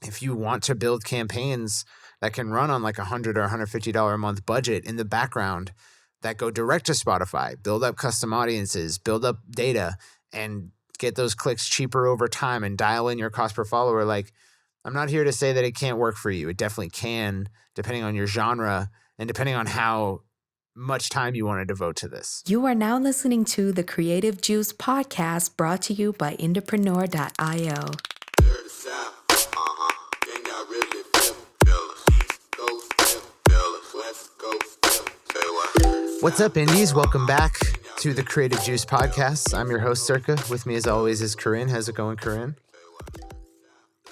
if you want to build campaigns that can run on like $100 or $150 a month budget in the background that go direct to Spotify, build up custom audiences, build up data, and get those clicks cheaper over time and dial in your cost per follower. Like, I'm not here to say that it can't work for you. It definitely can, depending on your genre and depending on how much time you want to devote to this. You are now listening to the Creative Juice podcast, brought to you by Entrepreneur.io. What's up, indies? Welcome back to the Creative Juice podcast. I'm your host, Circa. With me, as always, is Corrin. How's it going, Corrin?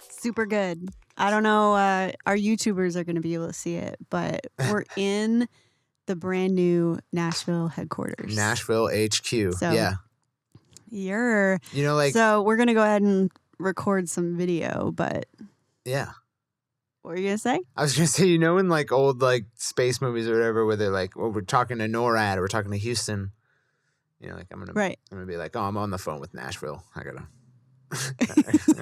Super good. I don't know, our YouTubers are going to be able to see it, but we're in the brand new Nashville headquarters. Nashville HQ. So, yeah. So we're going to go ahead and record some video, but yeah. What were you going to say? I was going to say, in like old like space movies or whatever, where they're like, well, we're talking to NORAD or we're talking to Houston. Like I'm going to be like, oh, I'm on the phone with Nashville. I'm going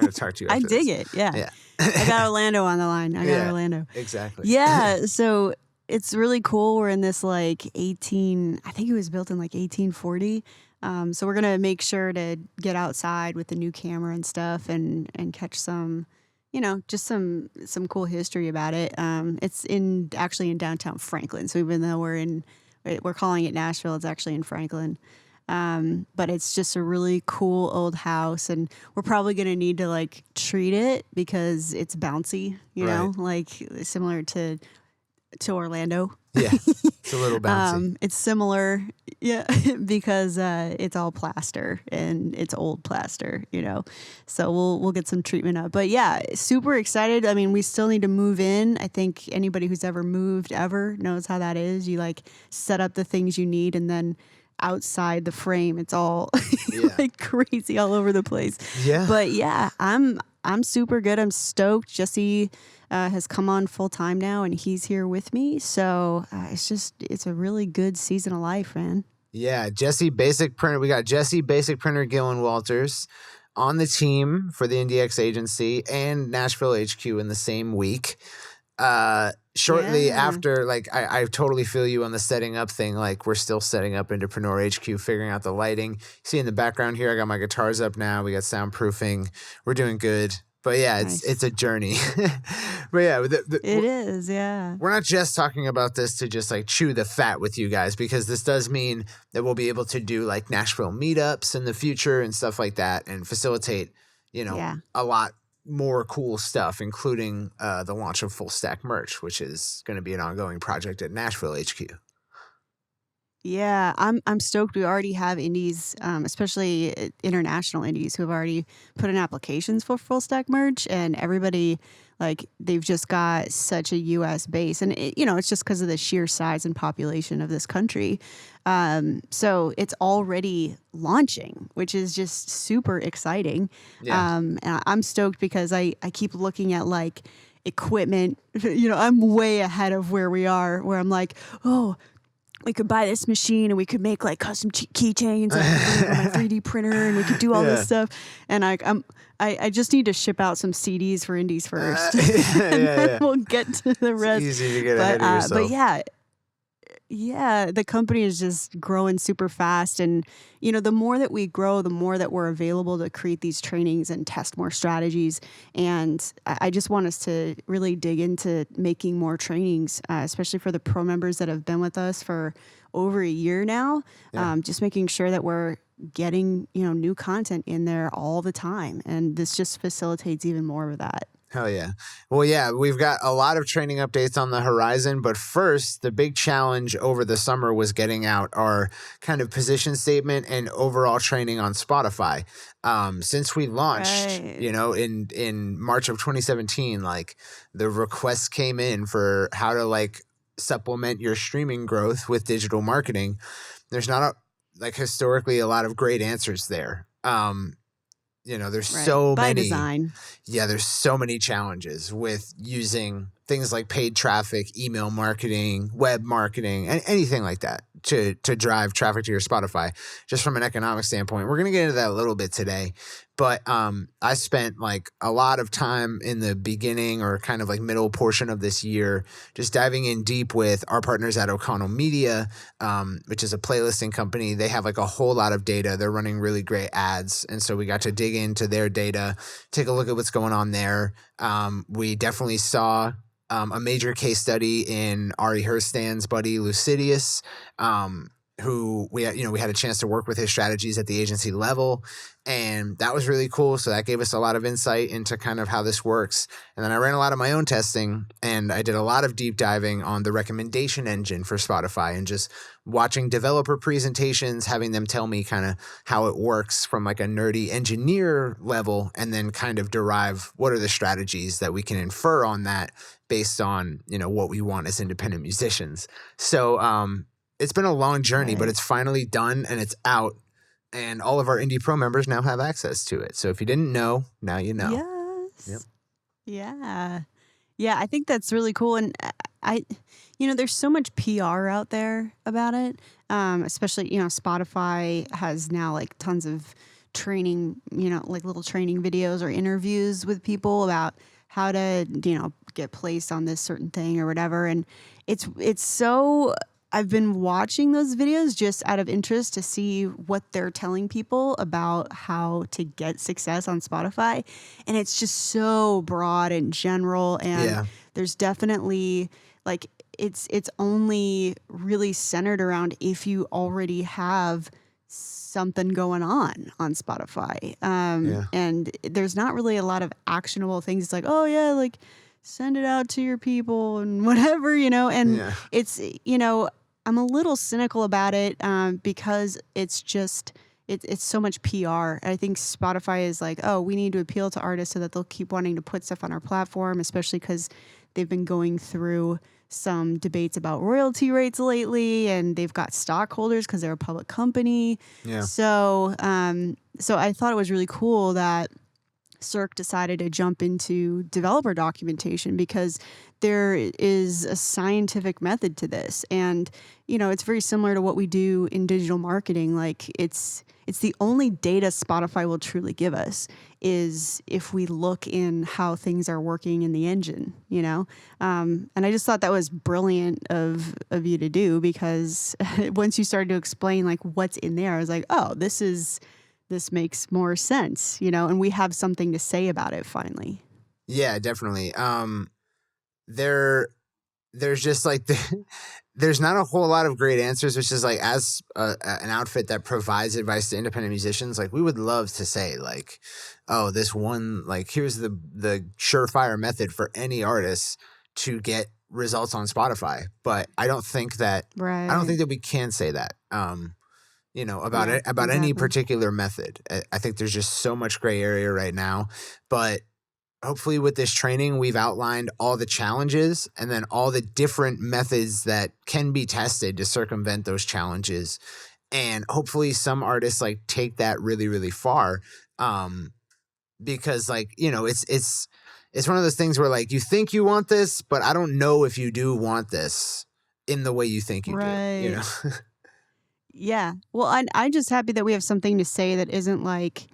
to talk to you. I dig it. Yeah. I got Orlando on the line. Orlando. Exactly. Yeah. So it's really cool. We're in this like I think it was built in like 1840. So we're going to make sure to get outside with the new camera and stuff and catch some, just some cool history about it. It's actually in downtown Franklin. So even though we're calling it Nashville, it's actually in Franklin. But it's just a really cool old house, and we're probably going to need to like treat it because it's bouncy, like similar to Orlando. Yeah, it's a little bouncy. It's similar, because it's all plaster and it's old plaster, So we'll get some treatment up. But yeah, super excited. I mean, we still need to move in. I think anybody who's ever moved knows how that is. You like set up the things you need, and then outside the frame, it's all like crazy all over the place. Yeah. But yeah, I'm super good. I'm stoked. Jesse has come on full time now, and he's here with me. So it's a really good season of life, man. Yeah, Jesse Basic Printer. We got Jesse Basic Printer Gillen Walters on the team for the IndieX agency and Nashville HQ in the same week. Shortly after, like, I totally feel you on the setting up thing. Like, we're still setting up Entrepreneur HQ, figuring out the lighting. You see in the background here, I got my guitars up now. We got soundproofing. We're doing good. But yeah, it's a journey. But yeah, it is. Yeah, we're not just talking about this to just like chew the fat with you guys, because this does mean that we'll be able to do like Nashville meetups in the future and stuff like that, and facilitate, a lot more cool stuff, including the launch of Full Stack merch, which is going to be an ongoing project at Nashville HQ. Yeah, I'm stoked. We already have indies, especially international indies, who have already put in applications for Full Stack merch, and everybody, like, they've just got such a U.S. base, and it's just because of the sheer size and population of this country. So it's already launching, which is just super exciting. Yeah. And I'm stoked because I keep looking at like equipment. I'm way ahead of where we are, where I'm like, oh, we could buy this machine and we could make like custom keychains on my 3D printer, and we could do all this stuff. And I just need to ship out some CDs for indies first, and then we'll get to the rest. It's easy to get ahead of yourself. But yeah, the company is just growing super fast, and the more that we grow, the more that we're available to create these trainings and test more strategies. And I just want us to really dig into making more trainings, especially for the pro members that have been with us for over a year now. Just making sure that we're getting new content in there all the time, and this just facilitates even more of that. Hell yeah. Well, yeah, we've got a lot of training updates on the horizon, but first, the big challenge over the summer was getting out our kind of position statement and overall training on Spotify. Since we launched, in March of 2017, like, the requests came in for how to like supplement your streaming growth with digital marketing. There's not historically a lot of great answers there. There's so by many design. Yeah, there's so many challenges with using things like paid traffic, email marketing, web marketing, and anything like that to drive traffic to your Spotify, just from an economic standpoint. We're going to get into that a little bit today. But I spent like a lot of time in the beginning or kind of like middle portion of this year just diving in deep with our partners at O'Connell Media, which is a playlisting company. They have like a whole lot of data. They're running really great ads. And so we got to dig into their data, take a look at what's going on there. We definitely saw a major case study in Ari Herstand's buddy Lucidius, who we had a chance to work with his strategies at the agency level. And that was really cool. So that gave us a lot of insight into kind of how this works. And then I ran a lot of my own testing, and I did a lot of deep diving on the recommendation engine for Spotify and just watching developer presentations, having them tell me kind of how it works from like a nerdy engineer level, and then kind of derive what are the strategies that we can infer on that based on, what we want as independent musicians. So it's been a long journey, but it's finally done and it's out. And all of our Indie Pro members now have access to it. So if you didn't know, now you know. Yes. Yep. Yeah. Yeah, I think that's really cool. And there's so much PR out there about it. Especially, Spotify has now like tons of training, like little training videos or interviews with people about how to, get placed on this certain thing or whatever. And it's so... I've been watching those videos just out of interest to see what they're telling people about how to get success on Spotify. And it's just so broad and general. And there's definitely like, it's only really centered around if you already have something going on Spotify. And there's not really a lot of actionable things. It's like, oh yeah, like send it out to your people and whatever, and it's, I'm a little cynical about it because it's just, it's so much PR. I think Spotify is like, oh, we need to appeal to artists so that they'll keep wanting to put stuff on our platform, especially because they've been going through some debates about royalty rates lately, and they've got stockholders because they're a public company. Yeah. So I thought it was really cool that Cirque decided to jump into developer documentation because there is a scientific method to this. And, it's very similar to what we do in digital marketing. Like it's the only data Spotify will truly give us is if we look in how things are working in the engine, and I just thought that was brilliant of you to do, because once you started to explain like what's in there, I was like, oh, this makes more sense, and we have something to say about it finally. Yeah, definitely. There's just like there's not a whole lot of great answers, which is like, as an outfit that provides advice to independent musicians, like we would love to say like, oh, this one, like here's the surefire method for any artist to get results on Spotify. But I don't think that we can say that. About any particular method. I think there's just so much gray area right now. But hopefully with this training, we've outlined all the challenges and then all the different methods that can be tested to circumvent those challenges. And hopefully some artists like take that really, really far. Because like, it's one of those things where like you think you want this, but I don't know if you do want this in the way you think you do. Yeah. Well, I'm just happy that we have something to say that isn't like,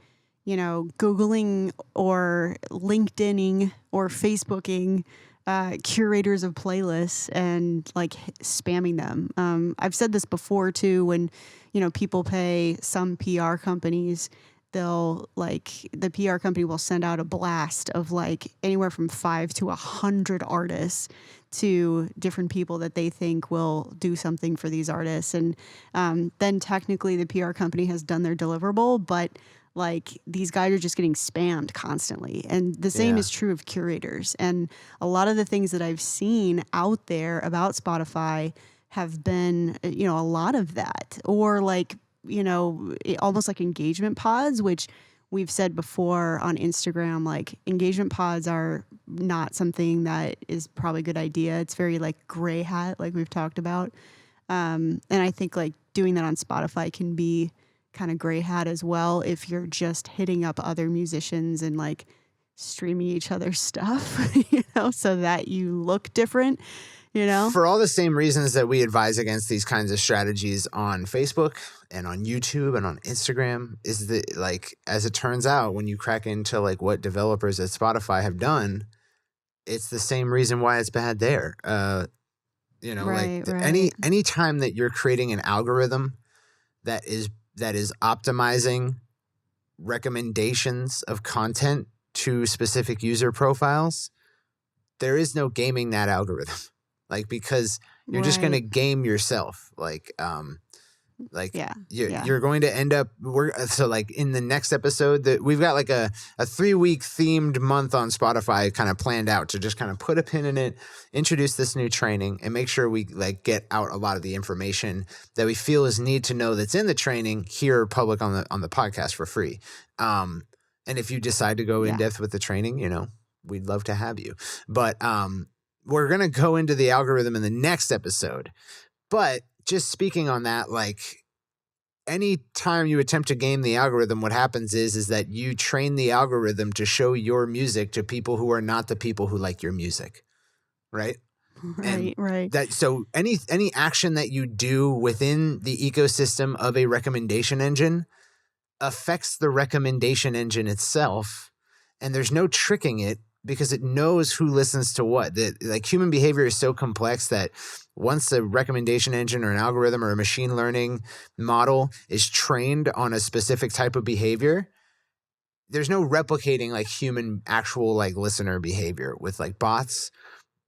Googling or LinkedIning or Facebooking curators of playlists and like spamming them. I've said this before too, when, people pay some PR companies, they'll like the PR company will send out a blast of like anywhere from 5 to 100 artists to different people that they think will do something for these artists. And then technically the PR company has done their deliverable, but like these guys are just getting spammed constantly. And the same is true of curators. And a lot of the things that I've seen out there about Spotify have been, a lot of that, or like, almost like engagement pods, which we've said before on Instagram, like engagement pods are not something that is probably a good idea. It's very like gray hat, like we've talked about. And I think like doing that on Spotify can be kind of gray hat as well if you're just hitting up other musicians and like streaming each other's stuff, so that you look different. you know? For all the same reasons that we advise against these kinds of strategies on Facebook and on YouTube and on Instagram, is that, like, as it turns out, when you crack into like what developers at Spotify have done, it's the same reason why it's bad there. Right, Any time that you're creating an algorithm that is optimizing recommendations of content to specific user profiles, there is no gaming that algorithm. Like, because you're just going to game yourself. You're going to end up, in the next episode that we've got like a 3-week themed month on Spotify kind of planned out to just kind of put a pin in it, introduce this new training, and make sure we like get out a lot of the information that we feel is need to know that's in the training here public on the podcast for free. And if you decide to go in depth with the training, we'd love to have you. But we're going to go into the algorithm in the next episode. But just speaking on that, like, any time you attempt to game the algorithm, what happens is that you train the algorithm to show your music to people who are not the people who like your music. Right? Right. So any action that you do within the ecosystem of a recommendation engine affects the recommendation engine itself, and there's no tricking it because it knows who listens to what. Human behavior is so complex that once a recommendation engine or an algorithm or a machine learning model is trained on a specific type of behavior, there's no replicating like human actual like listener behavior with like bots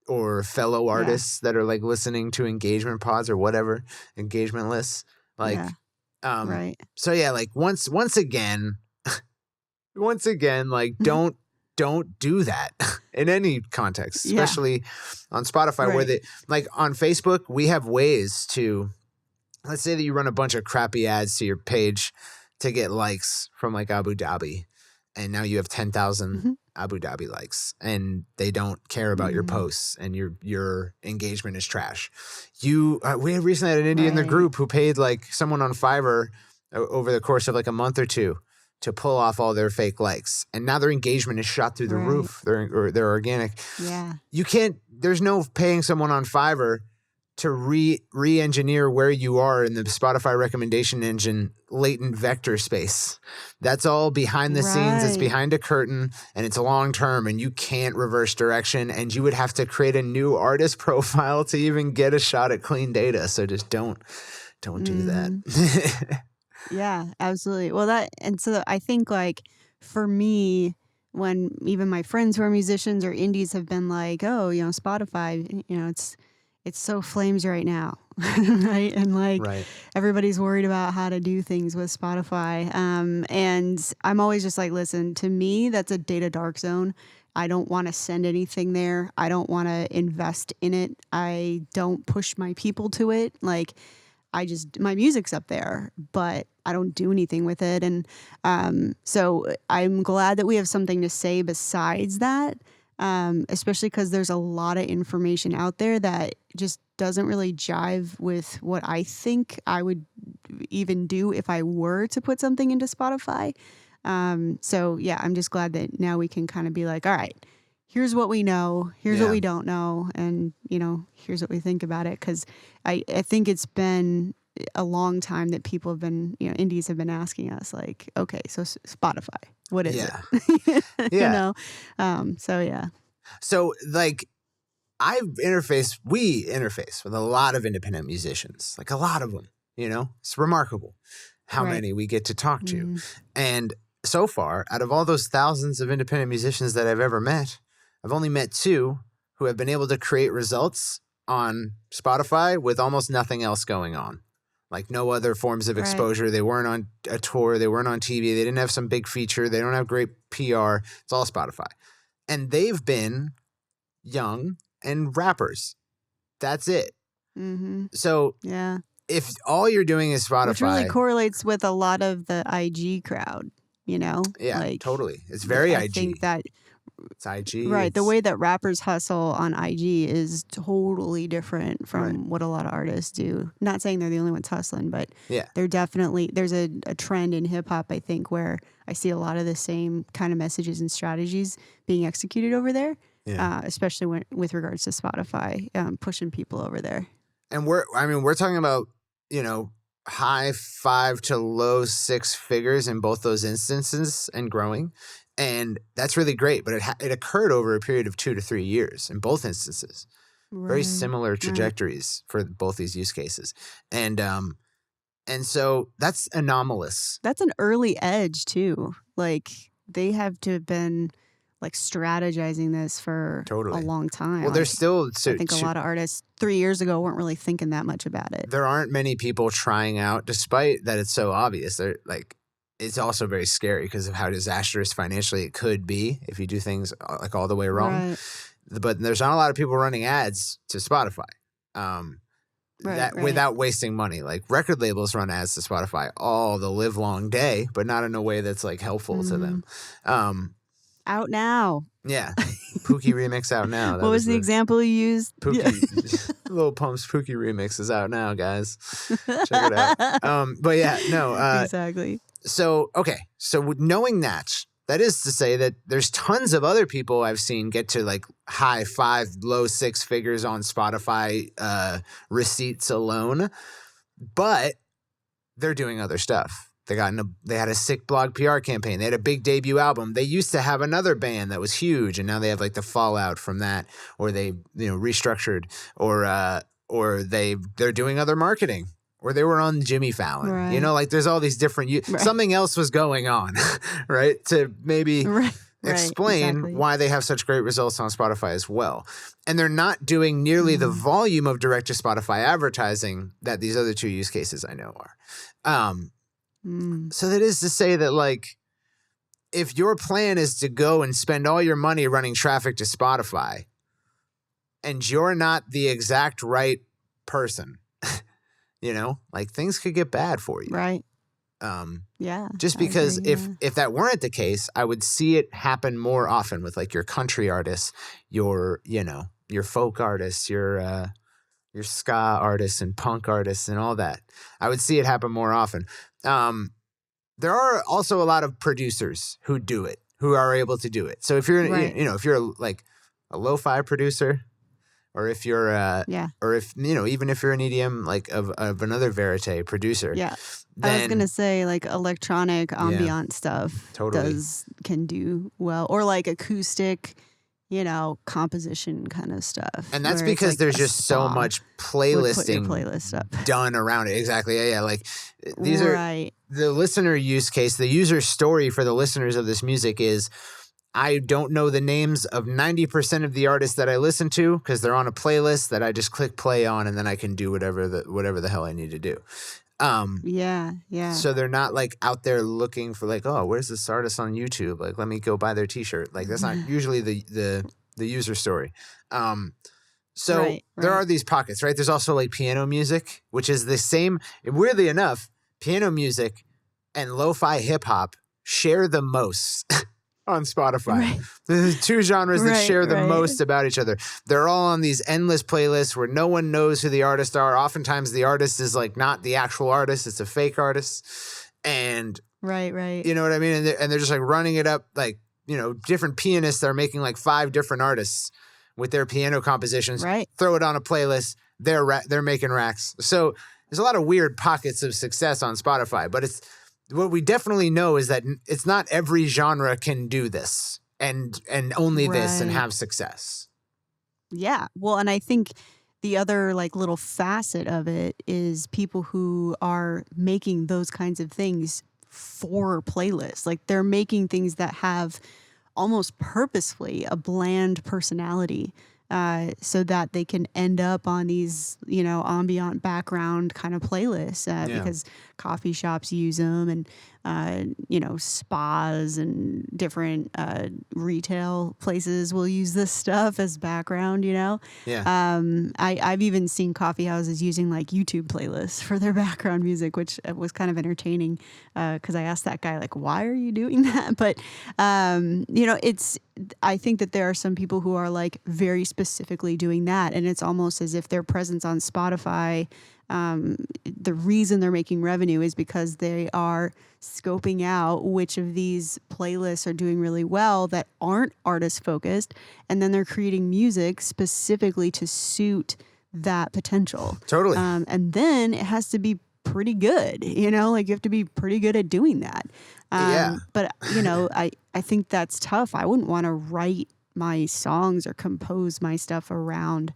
or fellow artists that are like listening to engagement pods or whatever, engagement lists. So yeah, like once again, like don't do that in any context, especially on Spotify, where like on Facebook, we have ways to, let's say that you run a bunch of crappy ads to your page to get likes from like Abu Dhabi, and now you have 10,000 Abu Dhabi likes, and they don't care about your posts, and your engagement is trash. We recently had an indie in the group who paid like someone on Fiverr over the course of like a month or two to pull off all their fake likes, and now their engagement is shot through the roof. They're organic. Yeah. There's no paying someone on Fiverr to re-engineer where you are in the Spotify recommendation engine latent vector space. That's all behind the scenes. It's behind a curtain, and it's long term, and you can't reverse direction, and you would have to create a new artist profile to even get a shot at clean data. So just don't do that. Yeah, absolutely. Well, so I think like for me, when even my friends who are musicians or indies have been like, oh, Spotify, it's so flames right now. Right. And like everybody's worried about how to do things with Spotify. And I'm always just like, listen, to me, that's a data dark zone. I don't want to send anything there. I don't want to invest in it. I don't push my people to it. Like, my music's up there, but I don't do anything with it. And so I'm glad that we have something to say besides that, especially because there's a lot of information out there that just doesn't really jive with what I think I would even do if I were to put something into Spotify. So yeah, I'm just glad that now we can kind of be like, all right, here's what we know, here's what we don't know, and here's what we think about it. Because I think it's been a long time that people have been, indies have been asking us like, okay, so Spotify, what is it? So yeah. So like we interface with a lot of independent musicians, like a lot of them, it's remarkable how many we get to talk to. And so far, out of all those thousands of independent musicians that I've ever met, I've only met 2 who have been able to create results on Spotify with almost nothing else going on. Like no other forms of exposure. They weren't on a tour. They weren't on TV. They didn't have some big feature. They don't have great PR. It's all Spotify. And they've been young and rappers. That's it. So if all you're doing is Spotify. Which really correlates with a lot of the IG crowd, Yeah, like, totally. It's very I IG. think that it's IG. Right. The way that rappers hustle on IG is totally different from what a lot of artists do. Not saying they're the only ones hustling, but they're definitely, there's a trend in hip hop, I think, where I see a lot of the same kind of messages and strategies being executed over there. especially with regards to Spotify, pushing people over there. And we're talking about, high 5 to low 6 figures in both those instances and growing. And that's really great. But it occurred over a period of 2 to 3 years in both instances. Very similar trajectories for both these use cases. And so that's anomalous. That's an early edge too. Like they have to have been like strategizing this for a long time. Well, there's still... I think a lot of artists 3 years ago weren't really thinking that much about it. There aren't many people trying out, despite that it's so obvious. They're like, it's also very scary because of how disastrous financially it could be if you do things like all the way wrong. Right. But there's not a lot of people running ads to Spotify without wasting money. Like record labels run ads to Spotify all the live long day, but not in a way that's like helpful to them. Out now. Yeah. Pookie remix out now. What was the example you used? Pookie, Lil Pump's Pookie remix is out now, guys. Check it out. But yeah, no. Exactly. So, okay. So knowing that is to say that there's tons of other people I've seen get to like high 5, low 6 figures on Spotify receipts alone, but they're doing other stuff. They had a sick blog PR campaign. They had a big debut album. They used to have another band that was huge, and now they have like the fallout from that, or they restructured, or they're doing other marketing, or they were on Jimmy Fallon. Right. Like there's all these different. Something else was going on, right? To maybe explain why they have such great results on Spotify as well, and they're not doing nearly the volume of direct to Spotify advertising that these other two use cases I know are. So that is to say that, like, if your plan is to go and spend all your money running traffic to Spotify and you're not the exact right person, like things could get bad for you. Right. Yeah. Just because if that weren't the case, I would see it happen more often with like your country artists, your folk artists, your ska artists and punk artists and all that. I would see it happen more often. There are also a lot of producers who do it, who are able to do it. So if you're, if you're like a lo-fi producer, or if you're, or if, even if you're an EDM, like of another verite producer. Yeah. I was going to say like electronic ambient stuff can do well, or like acoustic, composition kind of stuff. And that's because like there's just so much playlisting playlist up. Done around it. Exactly. Yeah. Like these are the listener use case. The user story for the listeners of this music is, I don't know the names of 90% of the artists that I listen to because they're on a playlist that I just click play on, and then I can do whatever the hell I need to do. Yeah. So they're not like out there looking for like, oh, where's this artist on YouTube? Like, let me go buy their T-shirt. Like that's not usually the user story. So there are these pockets, right? There's also like piano music, which is the same. Weirdly enough, piano music and lo-fi hip hop share the most on Spotify. Right. There's two genres that share the most about each other. They're all on these endless playlists where no one knows who the artists are. Oftentimes the artist is like not the actual artist, it's a fake artist. And you know what I mean? And they're just like running it up, like, different pianists that are making like 5 different artists with their piano compositions. Right. Throw it on a playlist. They're making racks. So there's a lot of weird pockets of success on Spotify, but what we definitely know is that it's not every genre can do this and only this and have success. Yeah. Well, and I think the other like little facet of it is people who are making those kinds of things for playlists. Like they're making things that have almost purposefully a bland personality. So that they can end up on these, ambient background kind of playlists because coffee shops use them and, spas and different retail places will use this stuff as background, Yeah. I've even seen coffee houses using like YouTube playlists for their background music, which was kind of entertaining because I asked that guy, like, why are you doing that? But, I think that there are some people who are like very specifically doing that. And it's almost as if their presence on Spotify The reason they're making revenue is because they are scoping out which of these playlists are doing really well that aren't artist focused, and then they're creating music specifically to suit that potential. Totally. And then it has to be pretty good, you have to be pretty good at doing that. Yeah. But I think that's tough. I wouldn't want to write my songs or compose my stuff around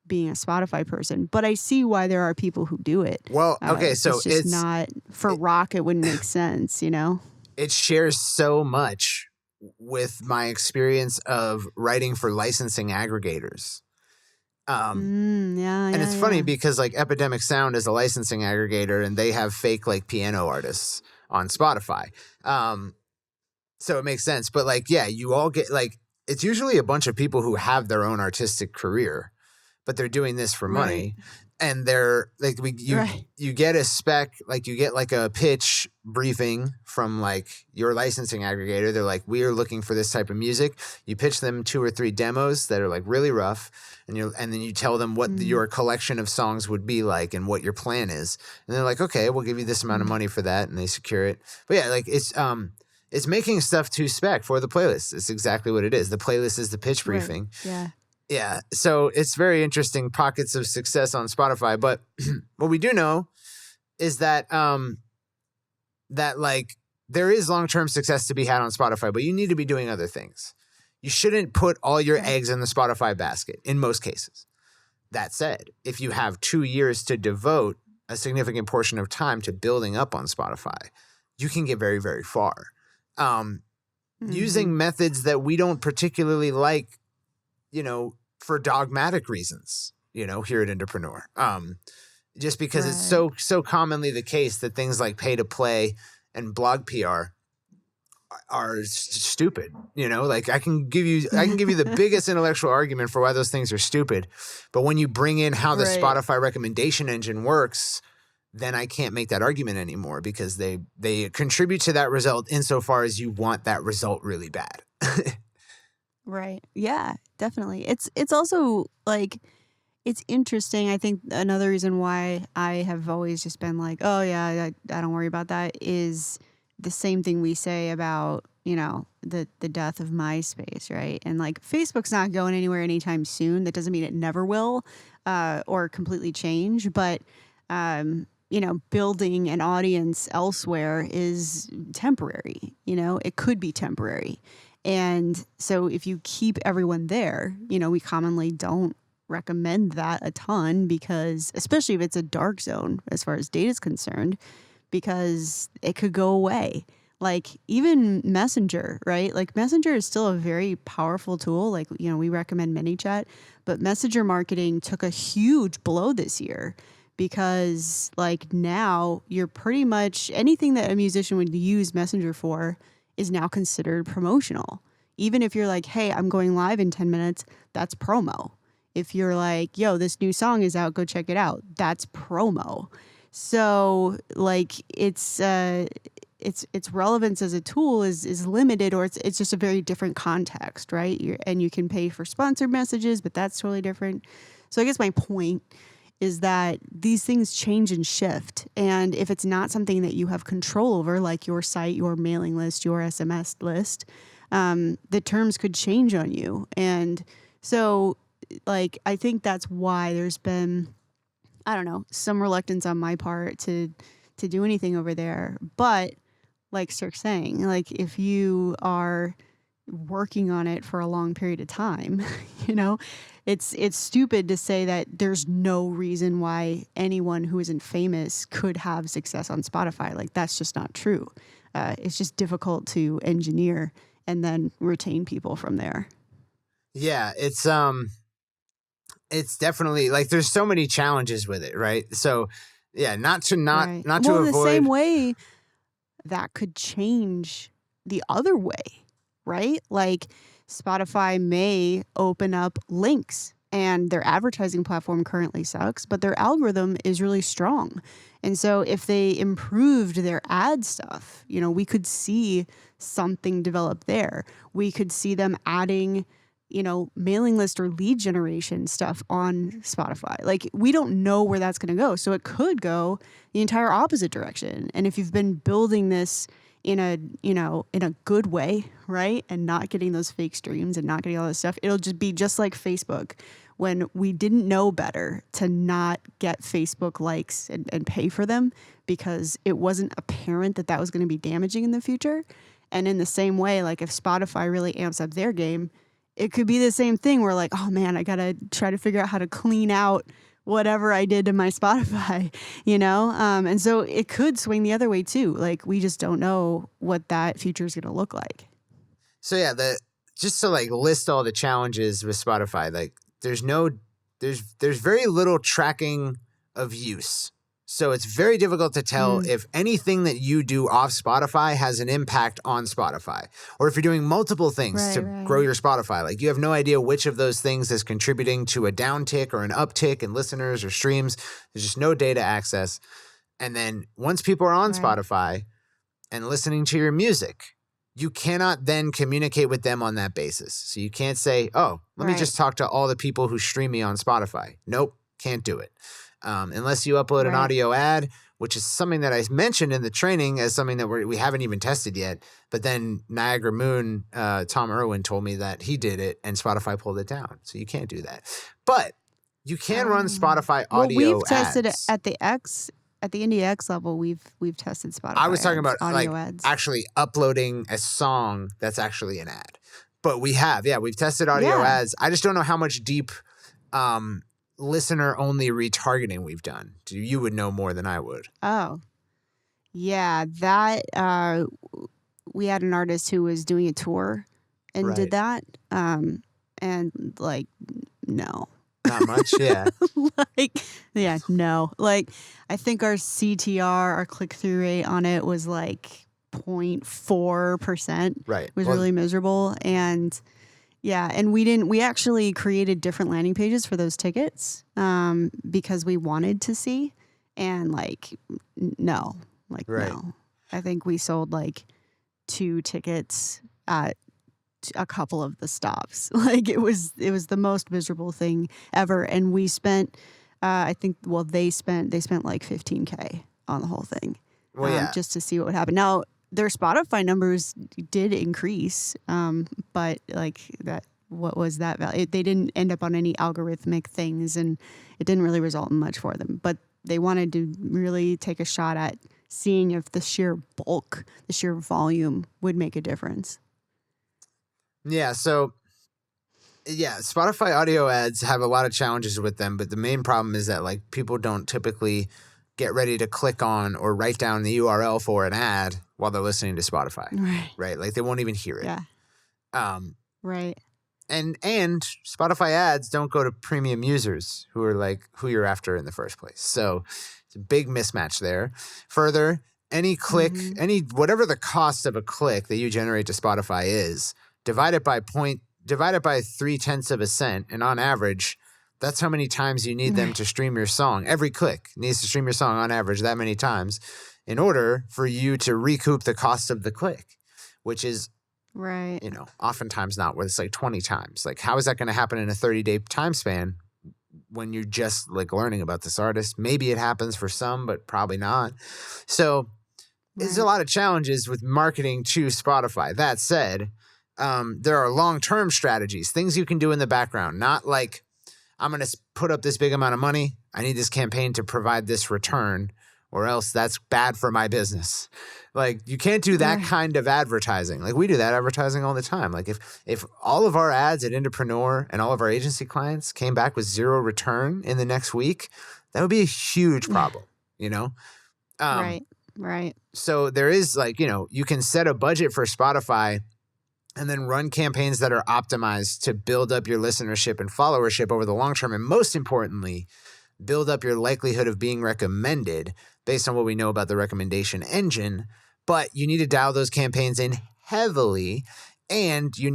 being a Spotify person, but I see why there are people who do it. Well, okay, so it's just not for rock. It wouldn't make sense, It shares so much with my experience of writing for licensing aggregators. And it's funny because like Epidemic Sound is a licensing aggregator and they have fake like piano artists on Spotify. So it makes sense. But like, yeah, you all get like, it's usually a bunch of people who have their own artistic career, but they're doing this for money. Right. And they're like, you get a spec, like you get like a pitch briefing from like your licensing aggregator. They're like, we are looking for this type of music. You pitch them 2 or 3 demos that are like really rough, and then you tell them what your collection of songs would be like and what your plan is. And they're like, okay, we'll give you this amount of money for that, and they secure it. But yeah, like it's making stuff to spec for the playlist. It's exactly what it is. The playlist is the pitch briefing. Right. Yeah. Yeah, so it's very interesting pockets of success on Spotify. But what we do know is that that like there is long-term success to be had on Spotify, but you need to be doing other things. You shouldn't put all your eggs in the Spotify basket in most cases. That said, if you have 2 years to devote a significant portion of time to building up on Spotify, you can get very, very far. Using methods that we don't particularly like, for dogmatic reasons, here at Entrepreneur. Just because it's so commonly the case that things like pay to play and blog PR are stupid. Like I can give you the biggest intellectual argument for why those things are stupid. But when you bring in how the Spotify recommendation engine works, then I can't make that argument anymore because they contribute to that result insofar as you want that result really bad. Right. Yeah, definitely. It's also like, it's interesting. I think another reason why I have always just been like, oh yeah, I don't worry about that is the same thing we say about, the death of MySpace, right? And like Facebook's not going anywhere anytime soon. That doesn't mean it never will or completely change. But, building an audience elsewhere is temporary. It could be temporary. And so if you keep everyone there, we commonly don't recommend that a ton because, especially if it's a dark zone as far as data is concerned, because it could go away. Like even Messenger, right? Like Messenger is still a very powerful tool. Like, we recommend ManyChat, but Messenger marketing took a huge blow this year because like now you're pretty much anything that a musician would use Messenger for is now considered promotional. Even if you're like, hey, I'm going live in 10 minutes, that's promo. If you're like, yo, this new song is out, go check it out, that's promo. So like its relevance as a tool is limited, or it's just a very different context, right? And you can pay for sponsored messages, but that's totally different. So I guess my point is that these things change and shift. And if it's not something that you have control over, like your site, your mailing list, your SMS list, the terms could change on you. And so like, I think that's why there's been, I don't know, some reluctance on my part to do anything over there. But like Cirque's saying, like if you are working on it for a long period of time, it's stupid to say that there's no reason why anyone who isn't famous could have success on Spotify. Like that's just not true. It's just difficult to engineer and then retain people from there. Yeah, it's definitely like there's so many challenges with it, right? So yeah, not to avoid the same way that could change the other way, right? Like Spotify may open up links and their advertising platform currently sucks, but their algorithm is really strong. And so if they improved their ad stuff, we could see something develop there. We could see them adding mailing list or lead generation stuff on Spotify. Like, we don't know where that's going to go. So it could go the entire opposite direction. And if you've been building this in a good way, right, and not getting those fake streams and not getting all this stuff, it'll just be just like Facebook when we didn't know better to not get Facebook likes and pay for them because it wasn't apparent that was going to be damaging in the future. And in the same way, like if Spotify really amps up their game, it could be the same thing where like, oh man, I got to try to figure out how to clean out whatever I did to my Spotify, and so it could swing the other way too. Like, we just don't know what that future is going to look like. So yeah, just to like list all the challenges with Spotify, like there's very little tracking of use. So it's very difficult to tell if anything that you do off Spotify has an impact on Spotify, or if you're doing multiple things to grow your Spotify. Like, you have no idea which of those things is contributing to a downtick or an uptick in listeners or streams. There's just no data access. And then once people are on Spotify and listening to your music, you cannot then communicate with them on that basis. So you can't say, oh, let me just talk to all the people who stream me on Spotify. Nope, can't do it. Unless you upload an audio ad, which is something that I mentioned in the training as something that we haven't even tested yet. But then Niagara Moon, Tom Irwin told me that he did it and Spotify pulled it down. So you can't do that. But you can run Spotify audio we've tested ads. It at the Indie X level. We've tested Spotify. I was talking about audio ads. Actually uploading a song that's actually an ad. But we've tested audio ads. I just don't know how much deep listener-only retargeting we've done. You would know more than I would. Oh, yeah. That we had an artist who was doing a tour and did that. And like, no. Not much, yeah. No. Like, I think our CTR, our click-through rate on it was like 0.4%. Right. It was really miserable. And yeah, and we actually created different landing pages for those tickets because we wanted to see. And no. I think we sold like 2 tickets at a couple of the stops. Like, it was the most miserable thing ever. And we spent, they spent like $15K on the whole thing. Just to see what would happen. Now, their Spotify numbers did increase, but like that, what was that value? They didn't end up on any algorithmic things, and it didn't really result in much for them. But they wanted to really take a shot at seeing if the sheer bulk, the sheer volume would make a difference. Yeah, so Spotify audio ads have a lot of challenges with them, but the main problem is that like people don't typically get ready to click on or write down the URL for an ad while they're listening to Spotify. Right? Like, they won't even hear it. Yeah. Right. And Spotify ads don't go to premium users who are like who you're after in the first place. So it's a big mismatch there. Further, any click, whatever the cost of a click that you generate to Spotify is, divided by 0.3 of a cent, and on average, that's how many times you need them to stream your song. Every click needs to stream your song on average that many times in order for you to recoup the cost of the click, which is, oftentimes not, where it's like 20 times. Like, how is that going to happen in a 30-day time span when you're just like learning about this artist? Maybe it happens for some, but probably not. So there's a lot of challenges with marketing to Spotify. That said, there are long-term strategies, things you can do in the background, not like, I'm going to put up this big amount of money. I need this campaign to provide this return, or else that's bad for my business. Like, you can't do that kind of advertising. Like, we do that advertising all the time. Like, if all of our ads at Indepreneur and all of our agency clients came back with 0 return in the next week, that would be a huge problem, Right. So there is you can set a budget for Spotify and then run campaigns that are optimized to build up your listenership and followership over the long term. And most importantly, build up your likelihood of being recommended based on what we know about the recommendation engine. But you need to dial those campaigns in heavily, and you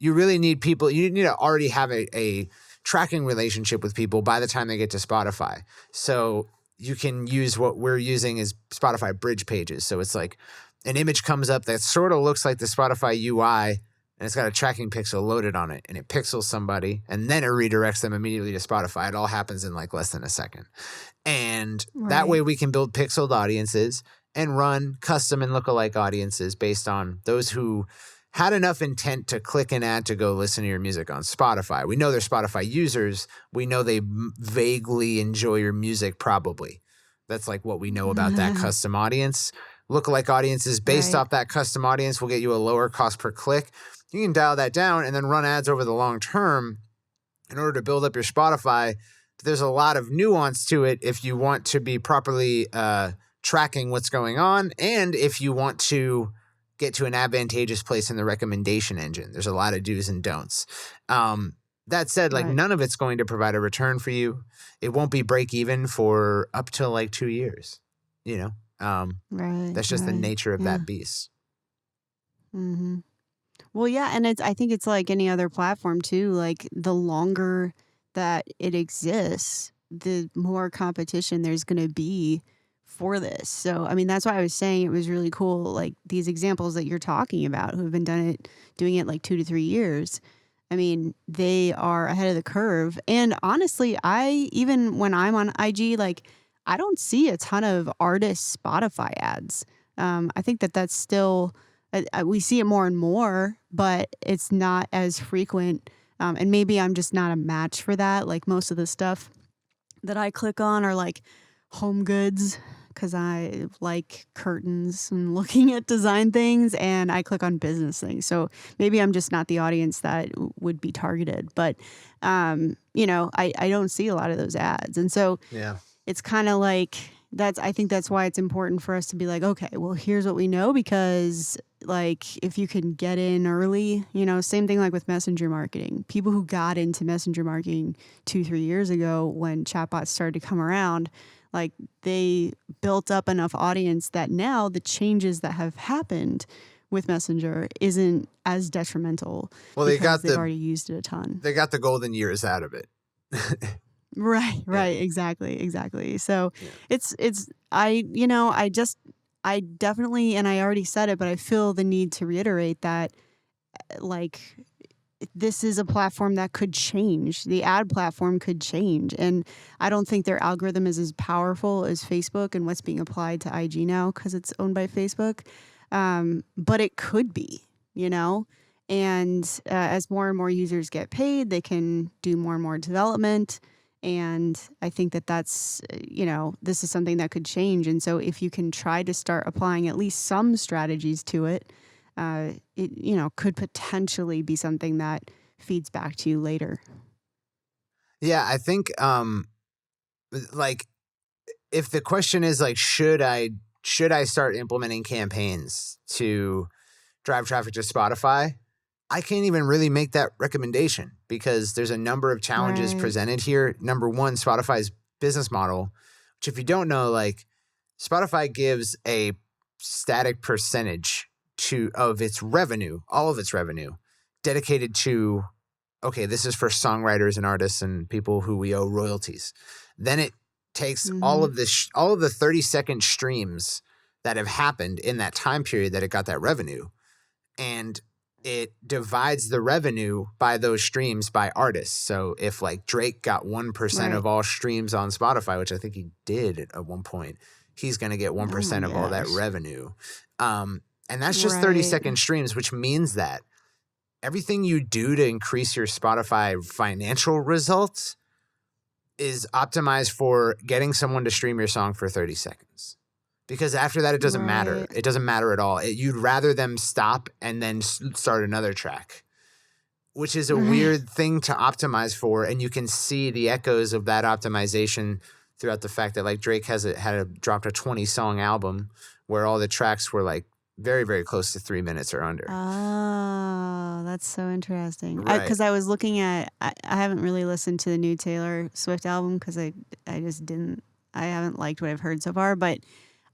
really need people. You need to already have a tracking relationship with people by the time they get to Spotify. So you can use what we're using as Spotify bridge pages. So it's like, an image comes up that sort of looks like the Spotify UI, and it's got a tracking pixel loaded on it, and it pixels somebody, and then it redirects them immediately to Spotify. It all happens in like less than a second. And that way we can build pixeled audiences and run custom and lookalike audiences based on those who had enough intent to click an ad to go listen to your music on Spotify. We know they're Spotify users. We know they vaguely enjoy your music probably. That's like what we know about that custom audience. Lookalike audiences based off that custom audience will get you a lower cost per click. You can dial that down and then run ads over the long term in order to build up your Spotify. There's a lot of nuance to it if you want to be properly tracking what's going on, and if you want to get to an advantageous place in the recommendation engine. There's a lot of do's and don'ts. That said, like none of it's going to provide a return for you. It won't be break even for up to like 2 years, you know? That's just the nature of that beast. Mm-hmm. Well, yeah. And I think it's like any other platform too. Like the longer that it exists, the more competition there's going to be for this. So, I mean, that's why I was saying it was really cool. Like these examples that you're talking about who have been doing it like 2 to 3 years. I mean, they are ahead of the curve. And honestly, even when I'm on IG, like I don't see a ton of artist Spotify ads. I think that's still, we see it more and more, but it's not as frequent. And maybe I'm just not a match for that. Like most of the stuff that I click on are like home goods, because I like curtains and looking at design things, and I click on business things. So maybe I'm just not the audience that would be targeted. But, you know, I don't see a lot of those ads. And so it's kind of like I think that's why it's important for us to be like, okay, well, here's what we know, because like if you can get in early, you know, same thing like with messenger marketing. People who got into messenger marketing 2-3 years ago when chatbots started to come around, like they built up enough audience that now the changes that have happened with Messenger isn't as detrimental. Well, they've already used it a ton. They got the golden years out of it. Right. Exactly. So I definitely, and I already said it, but I feel the need to reiterate that like this is a platform that could change. The ad platform could change. And I don't think their algorithm is as powerful as Facebook and what's being applied to IG now because it's owned by Facebook. But it could be, you know, and as more and more users get paid, they can do more and more development. And I think that's, you know, this is something that could change. And so if you can try to start applying at least some strategies to it, it, you know, could potentially be something that feeds back to you later. Yeah, I think, like, if the question is like, should I start implementing campaigns to drive traffic to Spotify? I can't even really make that recommendation because there's a number of challenges presented here. Number one, Spotify's business model, which if you don't know, like Spotify gives a static percentage of its revenue, all of its revenue, dedicated to, okay, this is for songwriters and artists and people who we owe royalties. Then it takes all of the 30-second streams that have happened in that time period that it got that revenue, and it divides the revenue by those streams by artists. So if like Drake got 1% of all streams on Spotify, which I think he did at one point, he's going to get 1% of all that revenue. And that's just 30-second streams, which means that everything you do to increase your Spotify financial results is optimized for getting someone to stream your song for 30 seconds. Because after that, it doesn't matter. It doesn't matter at all. You'd rather them stop and then start another track, which is a weird thing to optimize for. And you can see the echoes of that optimization throughout the fact that like Drake dropped a 20-song album where all the tracks were like very, very close to 3 minutes or under. Oh, that's so interesting. Right. Because I was looking at, I haven't really listened to the new Taylor Swift album because I haven't liked what I've heard so far, but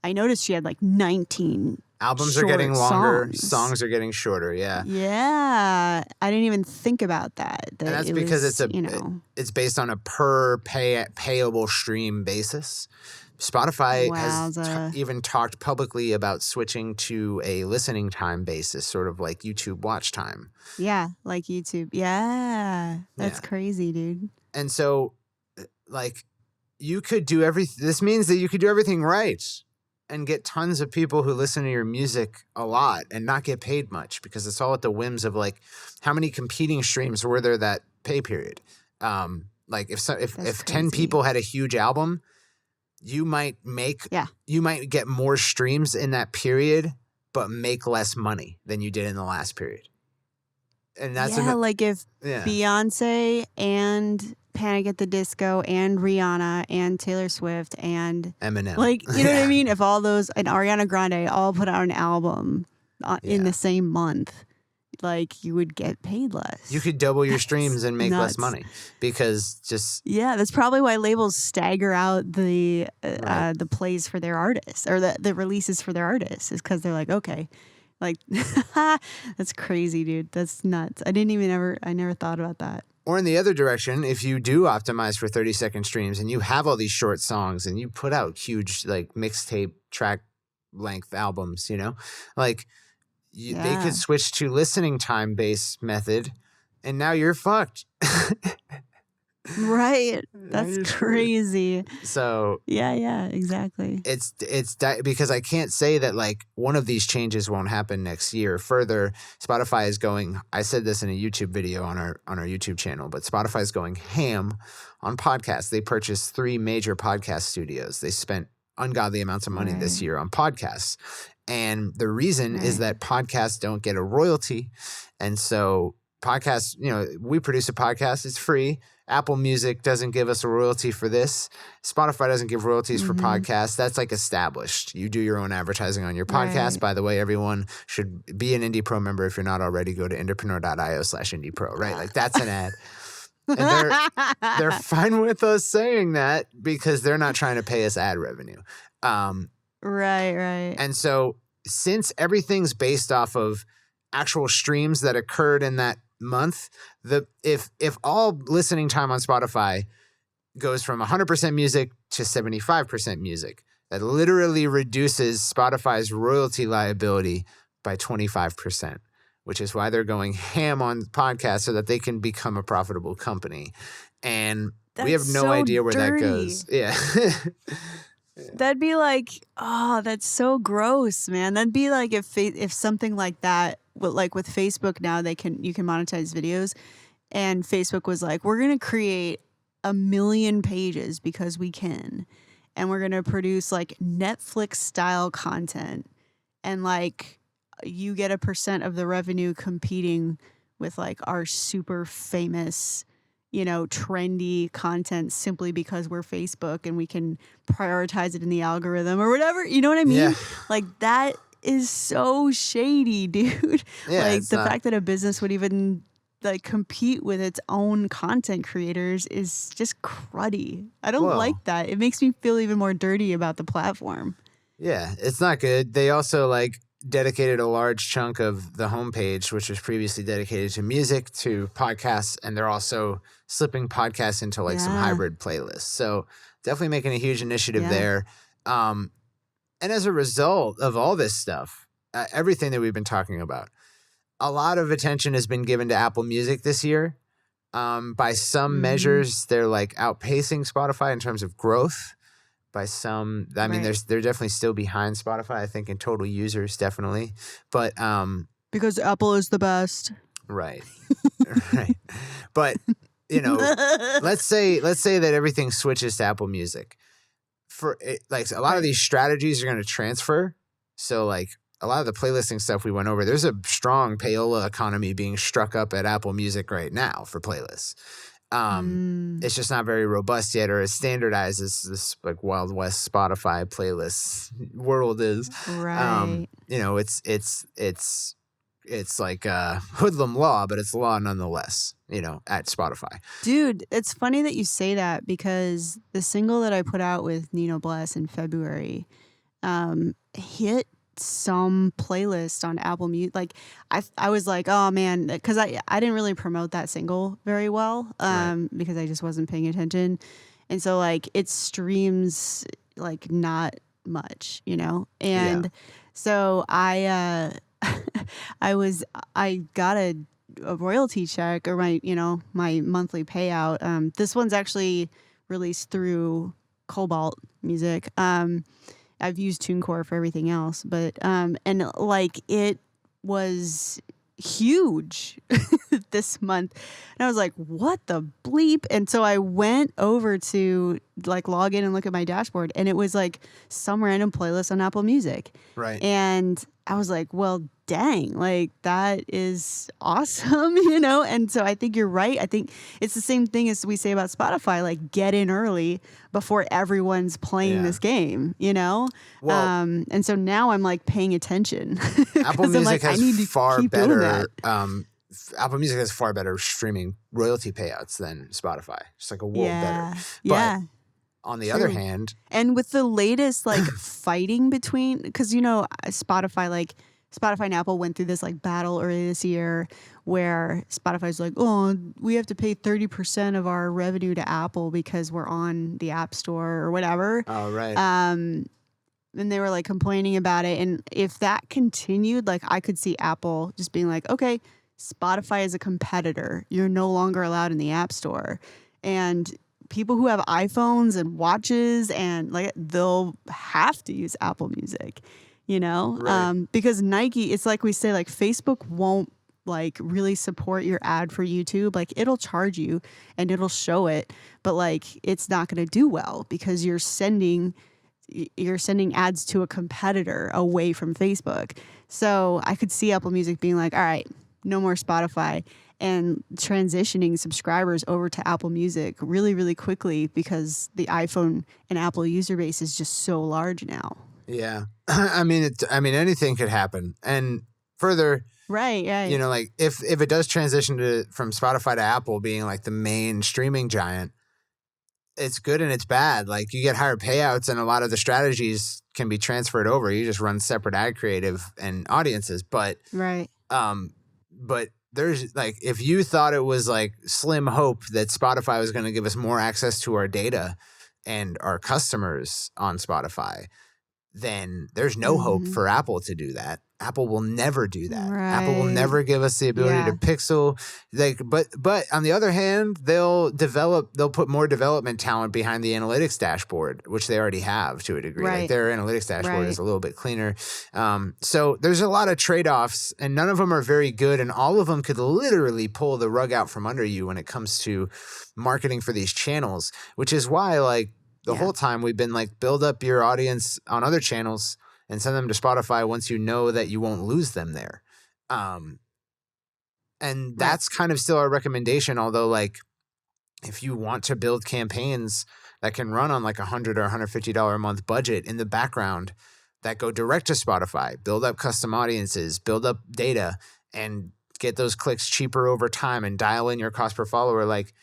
I noticed she had like 19 albums are getting longer, songs are getting shorter, yeah. Yeah, I didn't even think about that. And that's because it's based on a per payable stream basis. Spotify has Wowza. even talked publicly about switching to a listening time basis, sort of like YouTube watch time. Yeah, like YouTube. Yeah, that's Yeah. crazy, dude. And so, like, you could do this means that you could do everything right and get tons of people who listen to your music a lot and not get paid much, because it's all at the whims of, like, how many competing streams were there that pay period. Like if 10 people had a huge album, you might get more streams in that period, but make less money than you did in the last period. And that's like if Beyonce and Panic at the Disco and Rihanna and Taylor Swift and Eminem, like, you know what I mean? If all those and Ariana Grande all put out an album in the same month, like, you would get paid less. You could double your streams and make less money, because that's probably why labels stagger out the plays for their artists, or the releases for their artists, is because they're like, okay, like, that's crazy, dude. That's nuts. I never thought about that. Or in the other direction, if you do optimize for 30-second streams and you have all these short songs and you put out huge, like, mixtape track length albums, you know, like, they could switch to listening time based method, and now you're fucked. Right. That's crazy. So yeah, exactly. It's because I can't say that, like, one of these changes won't happen next year. Further, Spotify is going, I said this in a YouTube video on our YouTube channel, but Spotify is going ham on podcasts. They purchased 3 major podcast studios. They spent ungodly amounts of money this year on podcasts. And the reason is that podcasts don't get a royalty. And so podcasts, you know, we produce a podcast, it's free. Apple Music doesn't give us a royalty for this. Spotify doesn't give royalties for podcasts. That's, like, established. You do your own advertising on your podcast. Right. By the way, everyone should be an Indie Pro member. If you're not already, go to indiepreneur.io/IndiePro, right? Like, that's an ad. And they're fine with us saying that, because they're not trying to pay us ad revenue. Right. And so, since everything's based off of actual streams that occurred in that month, if all listening time on Spotify goes from 100% music to 75% music, that literally reduces Spotify's royalty liability by 25%, which is why they're going ham on podcasts, so that they can become a profitable company. And we have no idea where that goes. Yeah. That'd be like, oh, that's so gross, man. That'd be like if something like that, like with Facebook now, you can monetize videos, and Facebook was like, we're gonna create 1 million pages because we can, and we're gonna produce, like, Netflix style content, and, like, you get a % of the revenue competing with, like, our super famous, you know, trendy content, simply because we're Facebook and we can prioritize it in the algorithm or whatever. You know what I mean? Yeah. Like, that is so shady, dude. Yeah, like, the fact that a business would even, like, compete with its own content creators is just cruddy. I don't like that. It makes me feel even more dirty about the platform. Yeah, it's not good. They also, like, dedicated a large chunk of the homepage, which was previously dedicated to music, to podcasts, and they're also slipping podcasts into, like, some hybrid playlists. So definitely making a huge initiative there. And as a result of all this stuff, everything that we've been talking about, a lot of attention has been given to Apple Music this year. By some measures, they're, like, outpacing Spotify in terms of growth. By some, I mean, they're definitely still behind Spotify, I think, in total users, definitely. But because Apple is the best. Right. Right. But, you know, let's say that everything switches to Apple Music. Like, a lot of these strategies are going to transfer. So, like, a lot of the playlisting stuff we went over, there's a strong payola economy being struck up at Apple Music right now for playlists. It's just not very robust yet, or as standardized as this, like, Wild West Spotify playlist world is. Right. You know, it's like hoodlum law, but it's law nonetheless, you know, at Spotify. Dude, it's funny that you say that, because the single that I put out with Nino Bless in February hit some playlist on Apple Music. Like, I was like, oh man, because I didn't really promote that single very well because I just wasn't paying attention. And so, like, its streams like not much, Yeah. And so I got a royalty check, or my monthly payout. This one's actually released through Cobalt Music. I've used TuneCore for everything else, but and like it was huge this month, and I was like, what the bleep? And so I went over to like log in and look at my dashboard, and it was like some random playlist on Apple Music. Right. And I was like, well, dang, like that is awesome, And so I think you're right. I think it's the same thing as we say about Spotify, like get in early before everyone's playing this game, Well, and so now I'm like paying attention. Apple Music I need to has far keep doing better. that. Apple Music has far better streaming royalty payouts than Spotify. It's like a world better. Yeah. But on the other hand, And with the latest like fighting between, because Spotify and Apple went through this like battle earlier this year where Spotify's like, oh, we have to pay 30% of our revenue to Apple because we're on the App Store or whatever. oh right, And they were like complaining about it. And if that continued, like I could see Apple just being like, okay, Spotify is a competitor. You're no longer allowed in the App Store. And people who have iPhones and watches and like they'll have to use Apple Music, Right. because Nike, it's like we say, like Facebook won't like really support your ad for YouTube. Like it'll charge you and it'll show it, but like it's not going to do well because you're sending ads to a competitor away from Facebook. So I could see Apple Music being like, all right, no more Spotify, and transitioning subscribers over to Apple Music really, really quickly because the iPhone and Apple user base is just so large now. Yeah. I mean, anything could happen. And further, Right. like if it does transition from Spotify to Apple being like the main streaming giant, it's good and it's bad. Like you get higher payouts and a lot of the strategies can be transferred over. You just run separate ad creative and audiences. But Right. but there's like, if you thought it was like slim hope that Spotify was going to give us more access to our data and our customers on Spotify, then there's no hope for Apple to do that. Apple will never do that. Right. Apple will never give us the ability to pixel. But on the other hand, they'll put more development talent behind the analytics dashboard, which they already have to a degree. Right. Like their analytics dashboard is a little bit cleaner. So there's a lot of trade-offs, and none of them are very good, and all of them could literally pull the rug out from under you when it comes to marketing for these channels, which is why like the whole time we've been like, build up your audience on other channels and send them to Spotify once you know that you won't lose them there. And that's kind of still our recommendation. Although like, if you want to build campaigns that can run on like $100 or $150 a month budget in the background that go direct to Spotify, build up custom audiences, build up data, and get those clicks cheaper over time and dial in your cost per follower. Like,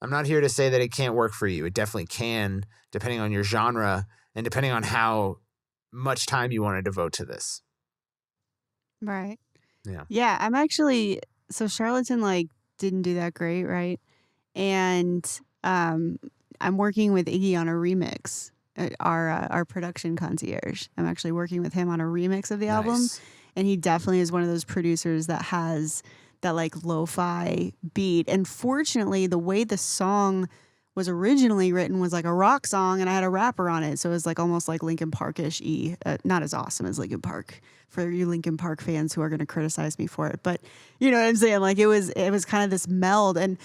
I'm not here to say that it can't work for you. It definitely can, depending on your genre and depending on how much time you want to devote to this. Right. Yeah. Yeah. I'm actually, so Charlatan like didn't do that great, right? And I'm working with Iggy on a remix, our production concierge. I'm actually working with him on a remix of the album. And he definitely is one of those producers that has that like lo-fi beat. And fortunately, the way the song was originally written was like a rock song, and I had a rapper on it, so it was like almost like Linkin Park-ish. Not as awesome as Linkin Park for you Linkin Park fans who are going to criticize me for it, but you know what I'm saying. Like it was kind of this meld, and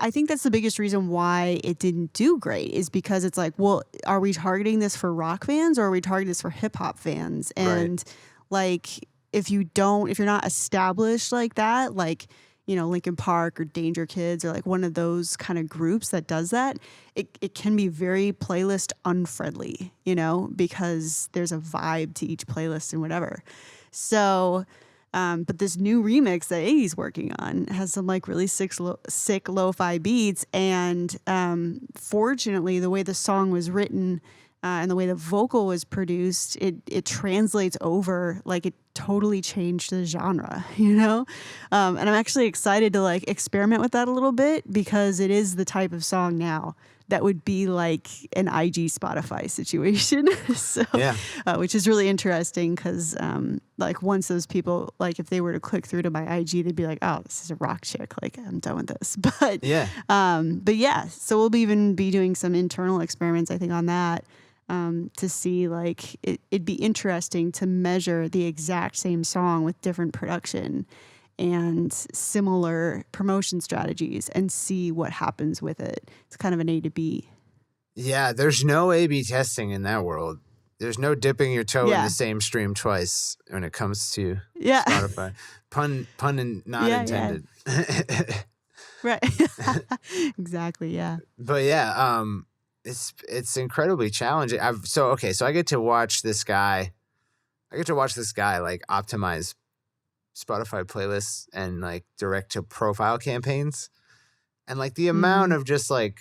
I think that's the biggest reason why it didn't do great is because it's like, well, are we targeting this for rock fans or are we targeting this for hip hop fans? And like, if you're not established like that, like, you know, Linkin Park or Danger Kids or like one of those kind of groups that does that, it can be very playlist unfriendly, you know, because there's a vibe to each playlist and whatever. So, but this new remix that Iggy's working on has some like really sick lo-fi beats. And fortunately, the way the song was written and the way the vocal was produced, it translates over, like it totally changed the genre, you know? And I'm actually excited to like experiment with that a little bit because it is the type of song now that would be like an IG Spotify situation. So, Yeah. which is really interesting because like once those people, like if they were to click through to my IG, they'd be like, oh, this is a rock chick. Like I'm done with this. But yeah, so we'll even be doing some internal experiments, I think, on that. To see like it'd be interesting to measure the exact same song with different production and similar promotion strategies and see what happens with it. It's kind of an A to B. Yeah, there's no A/B testing in that world. There's no dipping your toe in the same stream twice when it comes to Spotify. Pun not intended. Right. Exactly. Yeah. But yeah, it's incredibly challenging. So I get to watch this guy. Like optimize Spotify playlists and like direct to profile campaigns, and like the amount of just like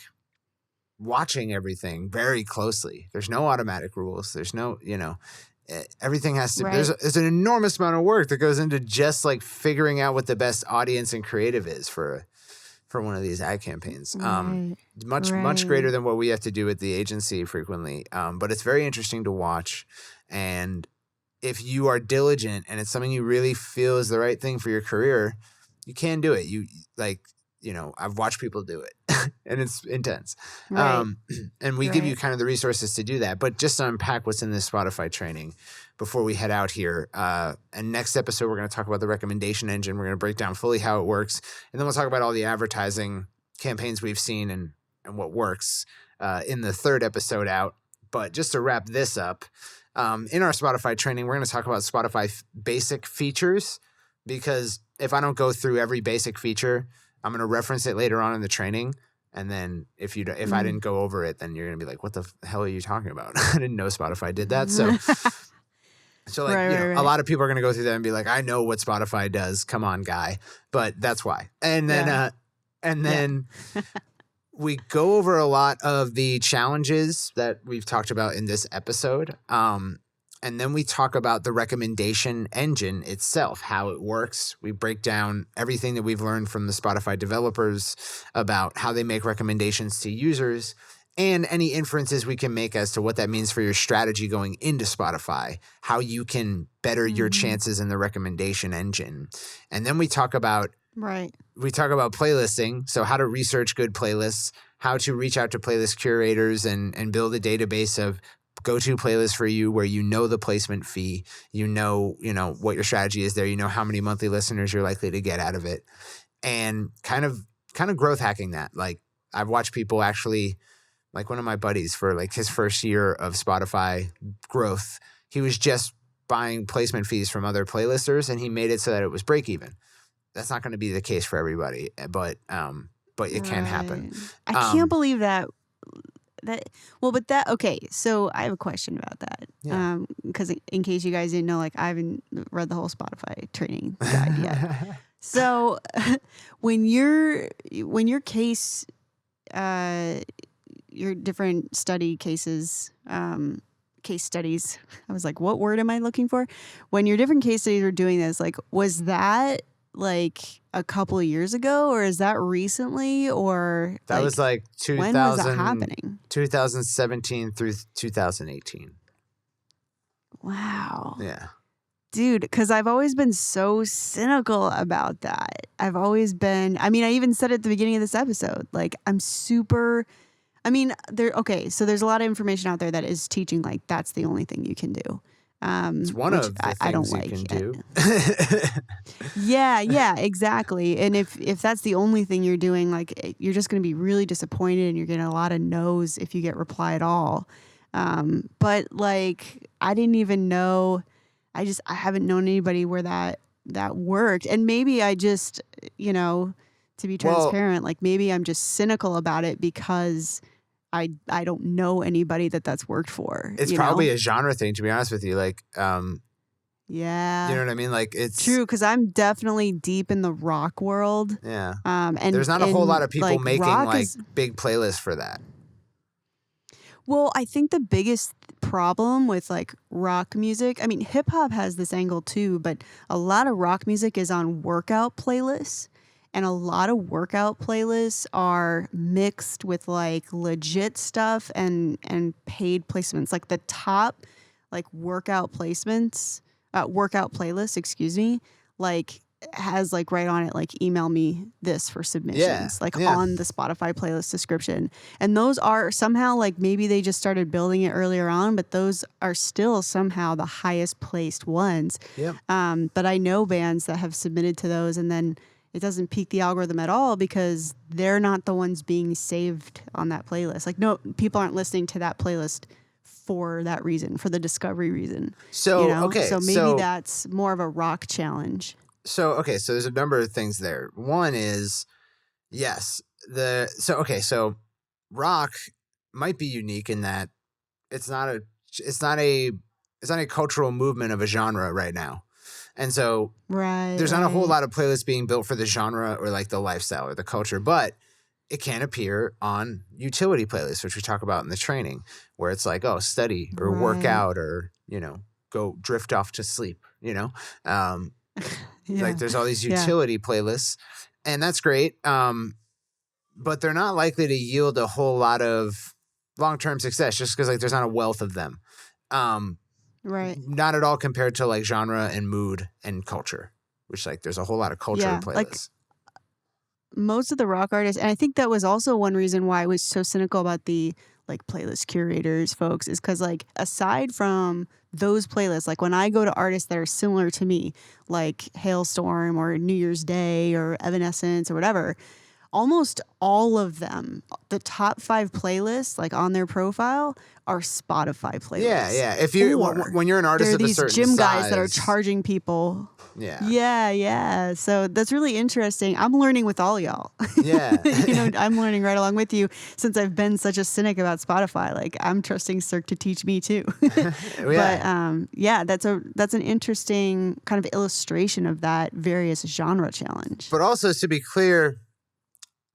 watching everything very closely. There's no automatic rules. There's no, everything has to. Right. There's an enormous amount of work that goes into just like figuring out what the best audience and creative is for one of these ad campaigns. Much greater than what we have to do at the agency frequently. But it's very interesting to watch. And if you are diligent and it's something you really feel is the right thing for your career, you can do it. I've watched people do it and it's intense. Right. And we give you kind of the resources to do that. But just to unpack what's in this Spotify training before we head out here. And next episode, we're going to talk about the recommendation engine. We're going to break down fully how it works. And then we'll talk about all the advertising campaigns we've seen and what works in the third episode out. But just to wrap this up, in our Spotify training, we're going to talk about Spotify basic features, because if I don't go through every basic feature, I'm going to reference it later on in the training. And then if I didn't go over it, then you're going to be like, what the hell are you talking about? I didn't know Spotify did that. So a lot of people are going to go through that and be like, I know what Spotify does. Come on, guy. But that's why. And then, we go over a lot of the challenges that we've talked about in this episode. And then we talk about the recommendation engine itself, how it works. We break down everything that we've learned from the Spotify developers about how they make recommendations to users and any inferences we can make as to what that means for your strategy going into Spotify, how you can better your chances in the recommendation engine. And then we talk about playlisting, so how to research good playlists, how to reach out to playlist curators and build a database of go-to playlists for you where you know the placement fee, you know what your strategy is there, you know how many monthly listeners you're likely to get out of it, and kind of growth hacking that. Like I've watched people actually, like one of my buddies for like his first year of Spotify growth, he was just buying placement fees from other playlisters and he made it so that it was break even. That's not going to be the case for everybody, but it can happen. I can't believe that. Okay. So I have a question about that. Yeah. Because in case you guys didn't know, like I haven't read the whole Spotify training guide yet. So when your case, your different study cases, case studies, I was like, what word am I looking for? When your different case studies were doing this, like, was that like a couple of years ago, or is that recently, or that was like 2000, when was that happening? 2017 through 2018. Wow. Yeah. Dude, because I've always been so cynical about that. I even said it at the beginning of this episode, like so there's a lot of information out there that is teaching like that's the only thing you can do. It's one of the things you can do. Yeah, exactly. And if that's the only thing you're doing, like you're just going to be really disappointed and you're getting a lot of no's if you get reply at all. But like I didn't even know, I haven't known anybody where that worked. And maybe I just, to be transparent, like maybe I'm just cynical about it because I don't know anybody that's worked for. It's probably a genre thing, to be honest with you. Like, yeah, you know what I mean? Like it's true, because I'm definitely deep in the rock world. Yeah. And there's not a whole lot of people like, making big playlists for that. Well, I think the biggest problem with like rock music, I mean, hip hop has this angle too, but a lot of rock music is on workout playlists. and a lot of workout playlists are mixed with like legit stuff and paid placements. Like the top like workout playlists, excuse me, like has like right on it like email me this for submissions, like on the Spotify playlist description. And those are somehow like maybe they just started building it earlier on, but those are still somehow the highest placed ones. But I know bands that have submitted to those and then it doesn't peak the algorithm at all because they're not the ones being saved on that playlist. Like no, people aren't listening to that playlist for that reason, for the discovery reason. So, you know? okay. So maybe that's more of a rock challenge. So there's a number of things there. One is, yes, so rock might be unique in that it's not a cultural movement of a genre right now. And so there's not a whole lot of playlists being built for the genre or like the lifestyle or the culture, but it can appear on utility playlists, which we talk about in the training, where it's like, oh, study or work out or, go drift off to sleep, Like there's all these utility playlists and that's great. But they're not likely to yield a whole lot of long-term success just because like there's not a wealth of them. Not at all compared to like genre and mood and culture, which like there's a whole lot of culture in playlists. Like most of the rock artists, and I think that was also one reason why I was so cynical about the like playlist curators folks is because like aside from those playlists, like when I go to artists that are similar to me, like Hailstorm or New Year's Day or Evanescence or whatever, almost all of them, the top 5 playlists like on their profile are Spotify playlists. Yeah. If you when you're an artist of a certain size, these gym guys that are charging people. Yeah. So that's really interesting. I'm learning with all y'all. Yeah. I'm learning right along with you since I've been such a cynic about Spotify. Like I'm trusting Cirque to teach me too. But that's an interesting kind of illustration of that various genre challenge. But also to be clear,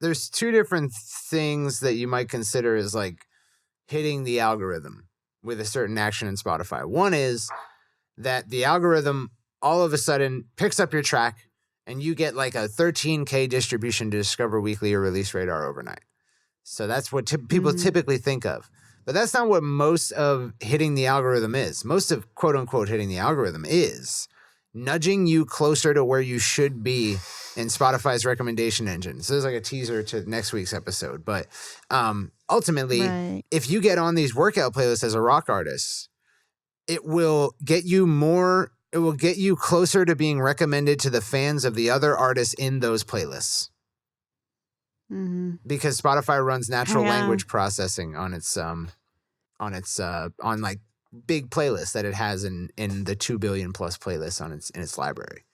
there's 2 different things that you might consider as like hitting the algorithm with a certain action in Spotify. One is that the algorithm all of a sudden picks up your track and you get like a 13K distribution to Discover Weekly or Release Radar overnight. So that's what people typically think of. But that's not what most of hitting the algorithm is. Most of quote unquote hitting the algorithm is nudging you closer to where you should be in Spotify's recommendation engine. So there's like a teaser to next week's episode. But ultimately, if you get on these workout playlists as a rock artist, it will get you closer to being recommended to the fans of the other artists in those playlists. Because Spotify runs natural language processing on its on like big playlists that it has in the 2 billion plus playlists in its library.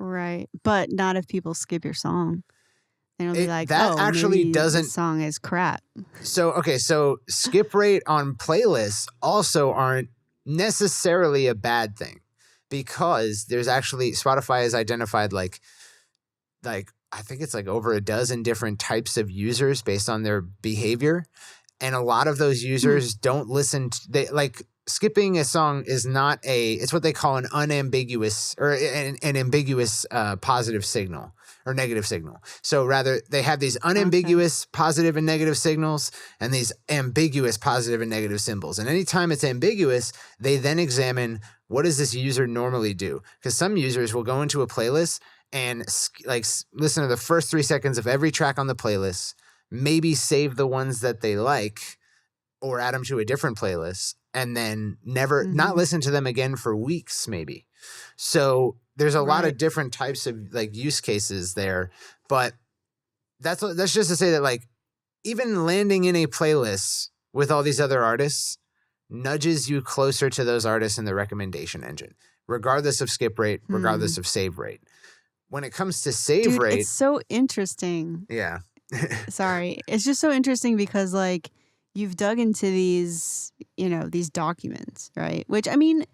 Right. But not if people skip your song. They'll be like, that actually doesn't. This song is crap. So skip rate on playlists also aren't necessarily a bad thing because there's actually Spotify has identified like I think it's like over a dozen different types of users based on their behavior. And a lot of those users don't listen skipping a song is not it's what they call an unambiguous or an ambiguous positive signal or negative signal. So rather they have these unambiguous positive and negative signals and these ambiguous positive and negative symbols. And anytime it's ambiguous, they then examine what does this user normally do? Because some users will go into a playlist and like listen to the first 3 seconds of every track on the playlist, maybe save the ones that they like or add them to a different playlist and then never not listen to them again for weeks maybe. So there's a lot of different types of like use cases there, but that's just to say that like even landing in a playlist with all these other artists nudges you closer to those artists in the recommendation engine, regardless of skip rate, regardless of save rate. When it comes to save rate, it's so interesting. Yeah. Sorry. It's just so interesting because like you've dug into these, these documents, right? Which I mean,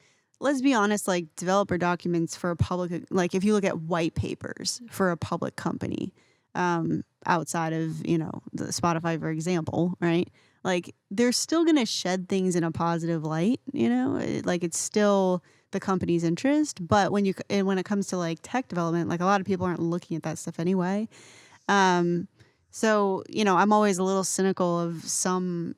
let's be honest, like developer documents for a public, like if you look at white papers for a public company, outside of, the Spotify, for example, right? Like they're still going to shed things in a positive light, like it's still, the company's interest. But when it comes to like tech development, like a lot of people aren't looking at that stuff anyway. So, I'm always a little cynical of some,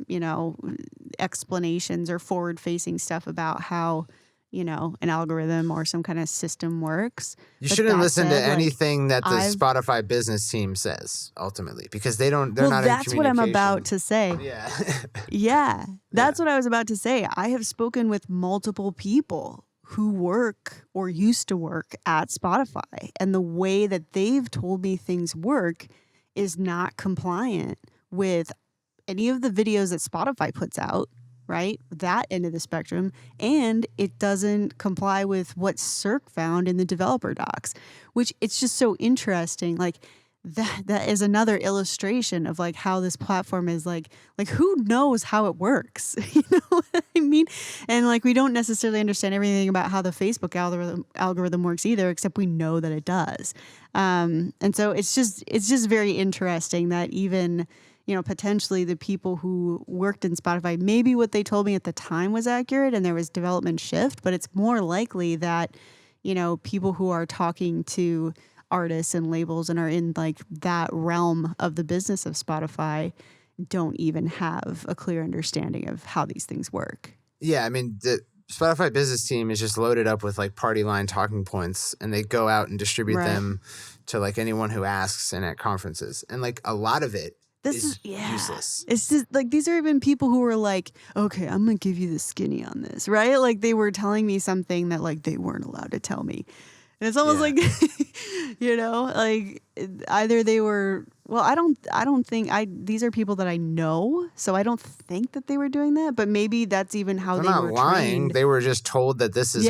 explanations or forward-facing stuff about how, an algorithm or some kind of system works. You But shouldn't that listen to said, like, anything that the I've Spotify business team says, ultimately, because they're well, not in that's what I'm about communication. to say. Yeah. Yeah, that's what I was about to say. I have spoken with multiple people who work or used to work at Spotify, and the way that they've told me things work is not compliant with any of the videos that Spotify puts out, right? That end of the spectrum. And it doesn't comply with what Cirque found in the developer docs, which it's just so interesting. Like that is another illustration of like how this platform is like who knows how it works? You know what I mean? And like we don't necessarily understand everything about how the Facebook algorithm works either, except we know that it does. And so it's just very interesting that even potentially the people who worked in Spotify, maybe what they told me at the time was accurate and there was development shift, but it's more likely that people who are talking to artists and labels and are in like that realm of the business of Spotify don't even have a clear understanding of how these things work. Yeah, I mean, the Spotify business team is just loaded up with like party line talking points, and they go out and distribute them to like anyone who asks and at conferences. And like a lot of it is useless. It's just like these are even people who were like, okay, I'm gonna give you the skinny on this, right? Like they were telling me something that like they weren't allowed to tell me. And it's almost like, like either they were, well, I don't think these are people that I know, so I don't think that they were doing that, but maybe that's even how They're they not were lying. trained. They were just told that this is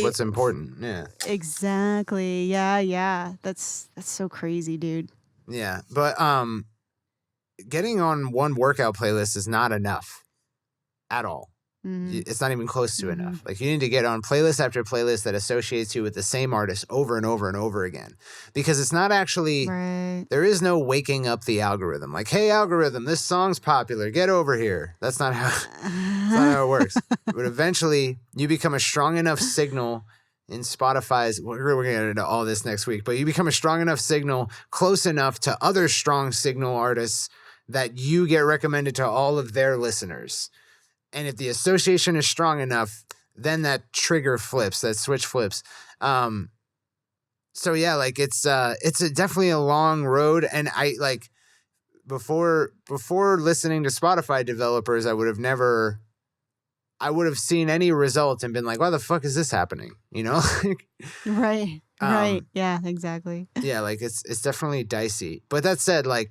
what's important. Yeah. Exactly. Yeah. That's so crazy, dude. Yeah. But getting on one workout playlist is not enough at all. It's not even close to enough. Like you need to get on playlist after playlist that associates you with the same artist over and over and over again, because it's not actually, there is no waking up the algorithm. Like, hey, algorithm, this song's popular. Get over here. That's not how it works. But eventually you become a strong enough signal in Spotify's, we're going to get into all this next week, but you become a strong enough signal close enough to other strong signal artists that you get recommended to all of their listeners. And if the association is strong enough, then that trigger flips, that switch flips. So yeah, like it's definitely a long road. And I like before listening to Spotify developers, I would have seen any result and been like, why the fuck is this happening? Right. Yeah, exactly. Yeah, like it's definitely dicey. But that said, like